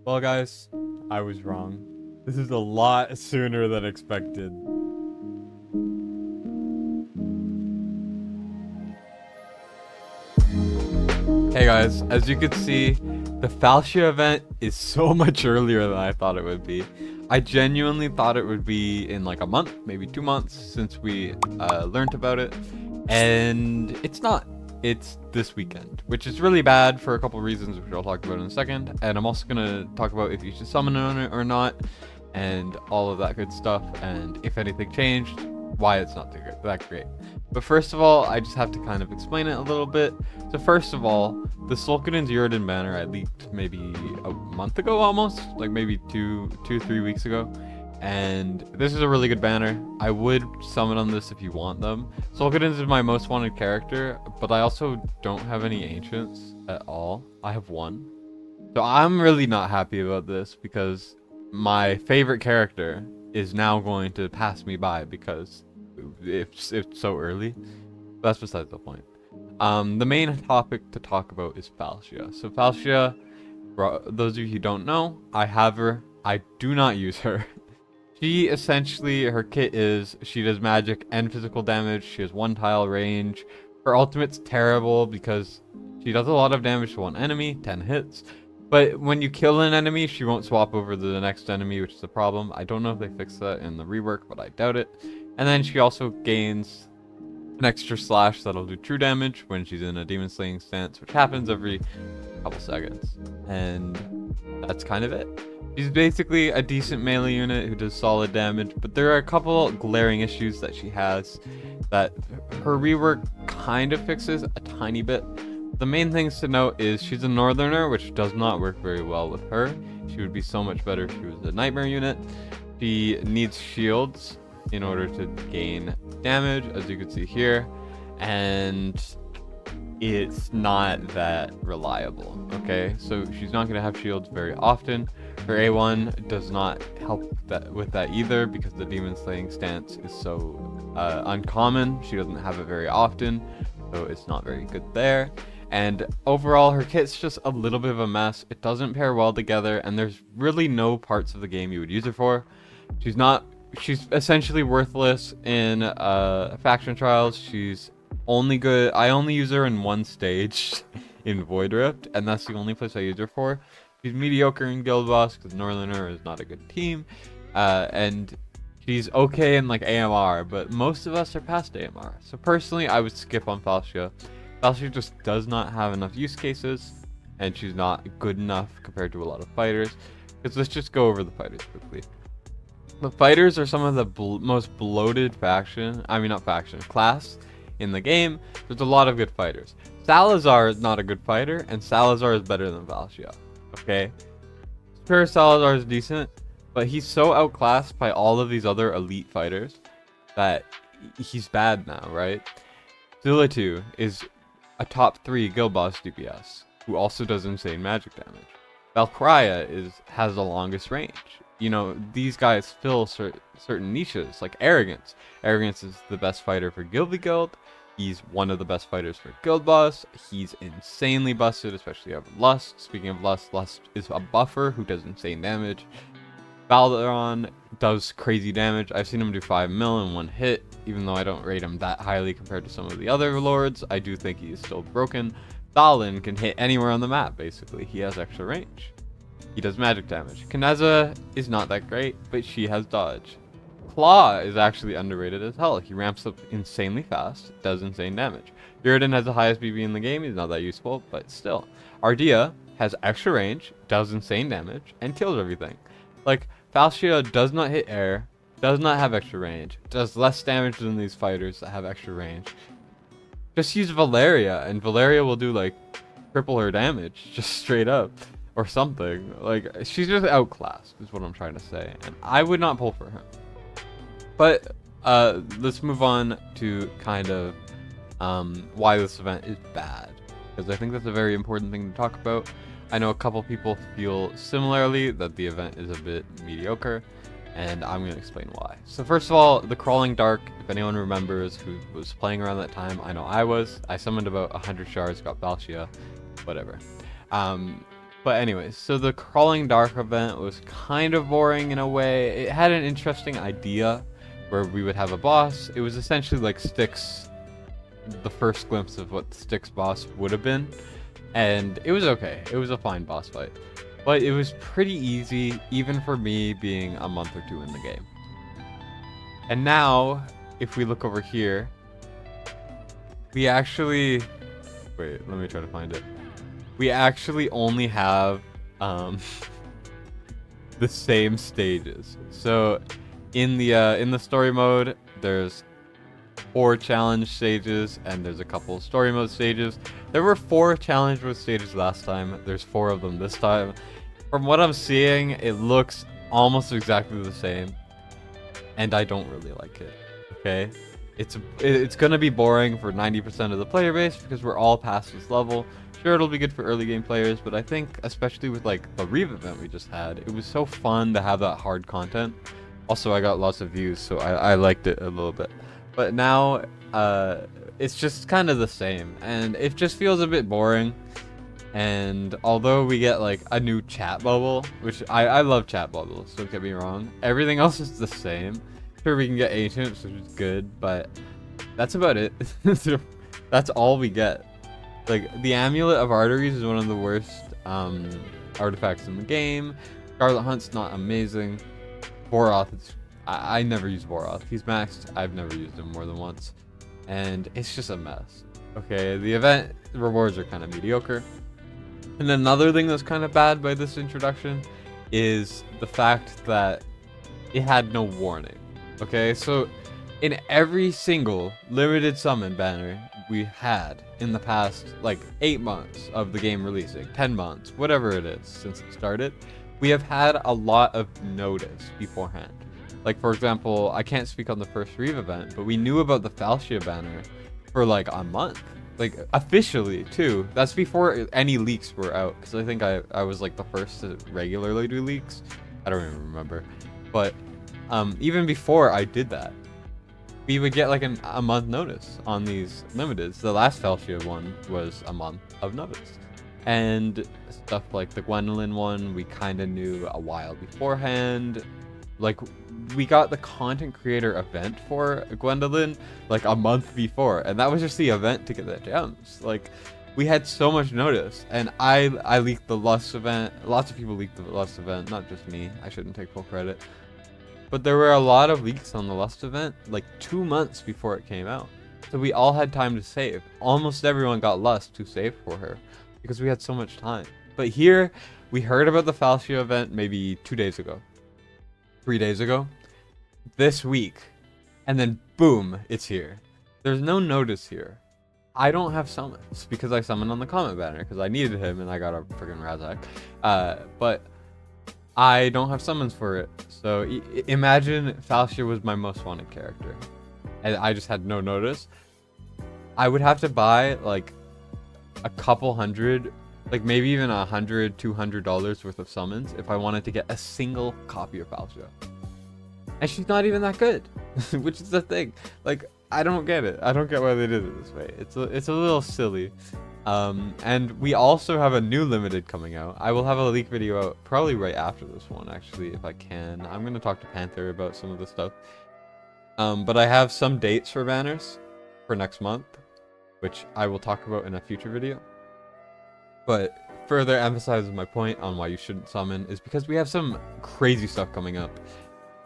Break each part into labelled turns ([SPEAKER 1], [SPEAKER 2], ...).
[SPEAKER 1] Well, guys, I was wrong. This is a lot sooner than expected. Hey guys, as you can see, the Falcia event is so much earlier than I thought it would be. I genuinely thought it would be in like a month, maybe 2 months since we learned about it, and it's not. It's this weekend, which is really bad for a couple reasons, which I'll talk about in a second. And I'm also gonna talk about if you should summon on it or not, and all of that good stuff, and if anything changed, why it's not that great. But first of all, I just have to kind of explain it a little bit. So first of all, the Sul'Kadan's Yrden banner I leaked maybe a month ago almost, like maybe 3 weeks ago. And this is a really good banner. I would summon on this if you want them. Sul'Kadan's is my most wanted character, but I also don't have any ancients at all. I have one. So I'm really not happy about this because my favorite character is now going to pass me by because it's so early. But that's besides the point. The main topic to talk about is Falcia. So Falcia, for those of you who don't know, I have her. I do not use her. She essentially, her kit is, she does magic and physical damage. She has 1 tile range. Her ultimate's terrible because she does a lot of damage to one enemy, 10 hits. But when you kill an enemy, she won't swap over to the next enemy, which is a problem. I don't know if they fixed that in the rework, but I doubt it. And then she also gains an extra slash that'll do true damage when she's in a demon slaying stance, which happens every couple seconds. And that's kind of it. She's basically a decent melee unit who does solid damage, but there are a couple glaring issues that she has that her rework kind of fixes a tiny bit. The main things to note is she's a northerner, which does not work very well with her. She would be so much better if she was a nightmare unit. She needs shields in order to gain damage, as you can see here, and it's not that reliable. Okay, so she's not going to have shields very often. Her A1 does not help with that either because the demon slaying stance is so uncommon. She doesn't have it very often, so it's not very good there. And overall, her kit's just a little bit of a mess. It doesn't pair well together, and there's really no parts of the game you would use her for. She's essentially worthless in faction trials. She's only good. I only use her in one stage in Void Rift, and that's the only place I use her for. She's mediocre in Guild Boss because Northerner is not a good team, and she's okay in like AMR, but most of us are past AMR. So personally, I would skip on Falcia. Falcia just does not have enough use cases, and she's not good enough compared to a lot of fighters. Because let's just go over the fighters quickly. The fighters are some of the most bloated class in the game. There's a lot of good fighters. Salazar is not a good fighter, and Salazar is better than Falcia. Okay? Superior Salazar is decent, but he's so outclassed by all of these other elite fighters that he's bad now, right? Zillitu is a top 3 guild boss DPS, who also does insane magic damage. Valkyria has the longest range. You know, these guys fill certain niches, like Arrogance. Arrogance is the best fighter for Guildy Guild. He's one of the best fighters for Guild Boss. He's insanely busted, especially over Lust. Speaking of Lust, Lust is a buffer who does insane damage. Valderon does crazy damage. I've seen him do 5 mil in 1 hit, even though I don't rate him that highly compared to some of the other lords. I do think he is still broken. Thalin can hit anywhere on the map, basically. He has extra range. He does magic damage. Kineza is not that great, but she has dodge. Claw is actually underrated as hell. He ramps up insanely fast, does insane damage. Yrden has the highest BB in the game. He's not that useful, but still. Ardea has extra range, does insane damage, and kills everything. Like, Falcia does not hit air, does not have extra range, does less damage than these fighters that have extra range. Just use Valeria, and Valeria will do, like, triple her damage, just straight up. Or something. Like, she's just outclassed, is what I'm trying to say. And I would not pull for her. But, let's move on to kind of why this event is bad. Because I think that's a very important thing to talk about. I know a couple people feel similarly that the event is a bit mediocre. And I'm going to explain why. So first of all, the Crawling Dark, if anyone remembers who was playing around that time, I know I was. I summoned about 100 shards, got Falcia, whatever. But anyways, so the Crawling Dark event was kind of boring in a way. It had an interesting idea where we would have a boss. It was essentially like Styx, the first glimpse of what Styx boss would have been. And it was okay. It was a fine boss fight. But it was pretty easy, even for me being a month or two in the game. And now, if we look over here, we actually... Wait, let me try to find it. We actually only have the same stages. So in the story mode, there's 4 challenge stages and there's a couple story mode stages. There were 4 challenge mode stages last time. There's 4 of them this time. From what I'm seeing, it looks almost exactly the same, and I don't really like it. Okay, it's gonna be boring for 90% of the player base because we're all past this level. Sure, it'll be good for early game players, but I think especially with like the Reeve event we just had, it was so fun to have that hard content. Also, I got lots of views, so I liked it a little bit. But now, it's just kind of the same, and it just feels a bit boring. And although we get like a new chat bubble, which I love chat bubbles, don't get me wrong, everything else is the same. Sure, we can get ancients, which is good, but that's about it. That's all we get. Like, the Amulet of Arteries is one of the worst artifacts in the game. Scarlet Hunt's not amazing. Boroth, I never use Boroth. He's maxed. I've never used him more than once. And it's just a mess. Okay, the event rewards are kind of mediocre. And another thing that's kind of bad by this introduction is the fact that it had no warning. Okay, so in every single limited summon banner we had in the past like 8 months of the game releasing, 10 months, whatever it is since it started, we have had a lot of notice beforehand. Like, for example, I can't speak on the first Reeve event, but we knew about the Falcia banner for like a month. Like, officially too. That's before any leaks were out, because I think I was like the first to regularly do leaks. I don't even remember, but even before I did that, we would get like a month notice on these limiteds. The last Falcia one was a month of notice, and stuff like the Gwendolyn one we kind of knew a while beforehand. Like, we got the content creator event for Gwendolyn like a month before, and that was just the event to get the gems. Like, we had so much notice, and I leaked the Lust event. Lots of people leaked the Lust event, not just me. I shouldn't take full credit. But there were a lot of leaks on the Lust event like 2 months before it came out. So we all had time to save. Almost everyone got Lust to save for her because we had so much time. But here, we heard about the Falcia event maybe 2 days ago. 3 days ago, this week, and then boom, it's here. There's no notice here. I don't have summons because I summoned on the comment banner because I needed him and I got a friggin' Razak. But I don't have summons for it. So imagine Falcia was my most wanted character and I just had no notice. I would have to buy like a couple hundred, like maybe even $100, $200 worth of summons if I wanted to get a single copy of Falcia. And she's not even that good, which is the thing. Like, I don't get it. I don't get why they did it this way. It's a little silly. And we also have a new limited coming out. I will have a leak video out probably right after this one, actually, if I can. I'm going to talk to Panther about some of the stuff. But I have some dates for banners for next month, which I will talk about in a future video. But further emphasizes my point on why you shouldn't summon is because we have some crazy stuff coming up.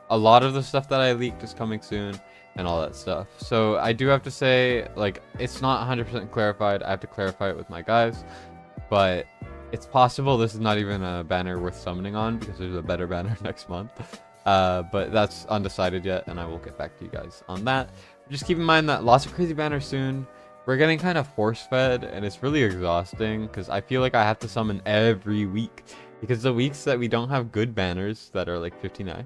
[SPEAKER 1] A lot of the stuff that I leaked is coming soon and all that stuff. So I do have to say, like, it's not 100% clarified. I have to clarify it with my guys. But it's possible this is not even a banner worth summoning on because there's a better banner next month. But that's undecided yet, and I will get back to you guys on that. Just keep in mind that lots of crazy banners soon. We're getting kind of force-fed, and it's really exhausting because I feel like I have to summon every week. Because the weeks that we don't have good banners that are like 15x,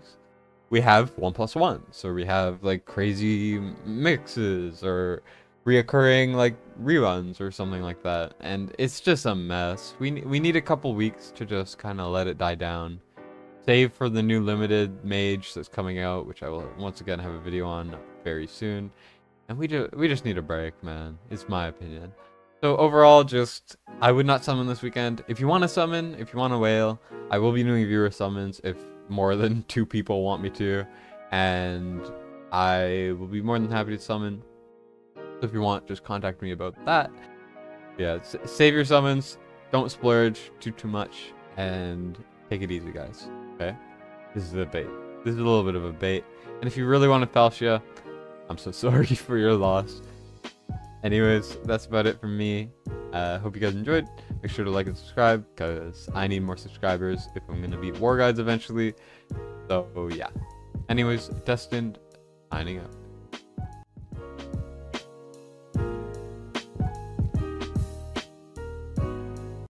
[SPEAKER 1] we have 1+1. So we have like crazy mixes or reoccurring like reruns or something like that. And it's just a mess. We need a couple weeks to just kind of let it die down. Save for the new limited mage that's coming out, which I will once again have a video on very soon. And we just need a break, man. It's my opinion. So overall, just I would not summon this weekend. If you want to summon, if you want to whale, I will be doing viewer summons if more than 2 people want me to, and I will be more than happy to summon. So if you want, just contact me about that. Yeah, save your summons, don't splurge too much, and take it easy, guys. Okay, this is a bait. This is a little bit of a bait, and if you really want to Falcia, I'm so sorry for your loss. Anyways, that's about it from me. Hope you guys enjoyed. Make sure to like and subscribe, because I need more subscribers if I'm gonna beat War Guides eventually. So yeah. Anyways, Destined, signing out.